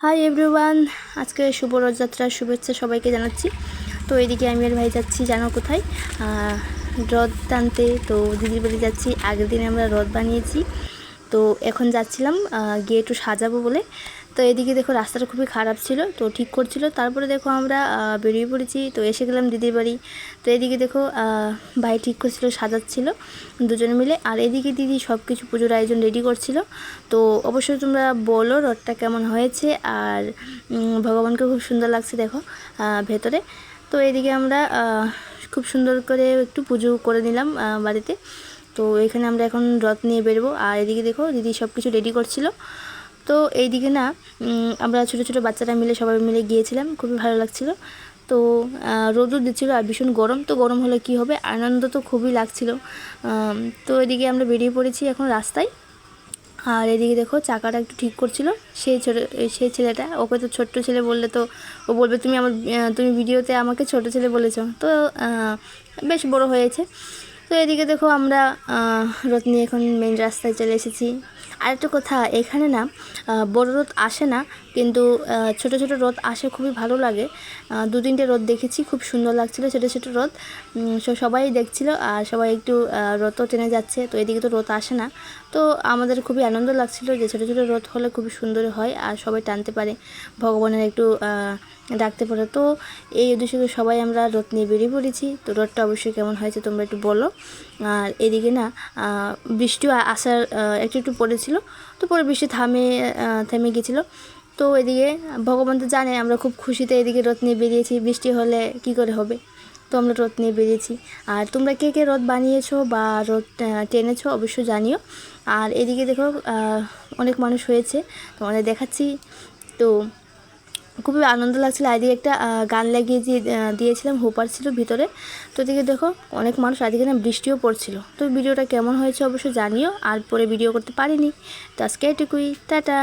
Hi everyone, আজকে শুভ রথযাত্রার শুভেচ্ছা সবাইকে জানাচ্ছি। তো এদিকে আমি আর ভাই যাচ্ছি জানো কোথায়, রথ টানতে। তো দিদির বাড়ি যাচ্ছি। আগের দিন আমরা রথ বানিয়েছি, তো এখন যাচ্ছিলাম গিয়ে একটু সাজাবো বলে। তো এদিকে দেখো রাস্তাটা খুবই খারাপ ছিল, তো ঠিক করছিল। তারপরে দেখো আমরা বেরিয়ে পড়েছি, তো এসে গেলাম দিদির বাড়ি। তো এদিকে দেখো ভাই ঠিক করছিল, সাজাচ্ছিল দুজনে মিলে। আর এদিকে দিদি সব কিছু পুজোর আয়োজন রেডি করছিল। তো অবশ্যই তোমরা বলো রথটা কেমন হয়েছে। আর ভগবানকে খুব সুন্দর লাগছে দেখো ভেতরে। তো এদিকে আমরা খুব সুন্দর করে একটু পুজো করে নিলাম বাড়িতে। তো এখানে আমরা এখন রথ নিয়ে বেরোবো। আর এদিকে দেখো দিদি সব কিছু রেডি করছিল। তো এইদিকে না আমরা ছোটো ছোটো বাচ্চারা মিলে সবাই মিলে গিয়েছিলাম, খুবই ভালো লাগছিল। তো রোদও দিচ্ছিলো আর ভীষণ গরম, তো গরম হলে কি হবে, আনন্দ তো খুবই লাগছিল। তো এদিকে আমরা বেরিয়ে পড়েছি এখন রাস্তায়। আর এদিকে দেখো চাকাটা একটু ঠিক করছিল সেই ছেলেটা। ওকে তো ছোট্ট ছেলে বললে তো ও বলবে তুমি ভিডিওতে আমাকে ছোট ছেলে বলেছো, তো বেশ বড় হয়েছে। তো এদিকে দেখো আমরা রথ নিয়ে এখন মেন রাস্তায় চলে এসেছি। আরেকটা কথা, এখানে না বড় রথ আসে না, কিন্তু ছোট ছোট রথ আসে, খুবই ভালো লাগে। দু তিনটে রথ দেখেছি, খুব সুন্দর লাগছিল ছোটো ছোটো রথ। সবাই দেখছিল আর সবাই একটু রথও টেনে যাচ্ছে। তো এদিকে তো রথ আসে না, তো আমাদের খুবই আনন্দ লাগছিল যে ছোটো ছোটো রথ হলে খুবই সুন্দর হয় আর সবাই টানতে পারে, ভগবানের একটু ডাকতে পারে। তো এই উদ্দেশ্যে সবাই আমরা রথ নিয়ে বেরিয়ে পড়েছি। তো রথটা অবশ্যই কেমন হয়েছে তোমরা একটু বলো। আর এদিকে না বৃষ্টিও আসার একটু একটু পড়েছিল, তো পরে বৃষ্টি থেমে গেছিলো। তো এদিকে ভগবান তো জানে আমরা খুব খুশিতে এদিকে রথ নিয়ে বেরিয়েছি, বৃষ্টি হলে কি করে হবে। তো আমরা রথ নিয়ে বেরিয়েছি। আর তোমরা কে কে রথ বানিয়েছো বা রথ টেনেছো অবশ্যই জানিও। আর এদিকে দেখো অনেক মানুষ হয়েছে, তোমাদের দেখাচ্ছি। তো খুবই আনন্দ লাগছিল। এদিকে একটা গান লাগিয়ে দিয়েছিলাম, হোপার ছিল ভিতরে। তো এদিকে দেখো অনেক মানুষ, এদিকে না বৃষ্টিও পড়ছিল। তো ভিডিওটা কেমন হয়েছে অবশ্যই জানিও। আর পরে ভিডিও করতে পারিনি, তো আজকে এটুকুই, টাটা।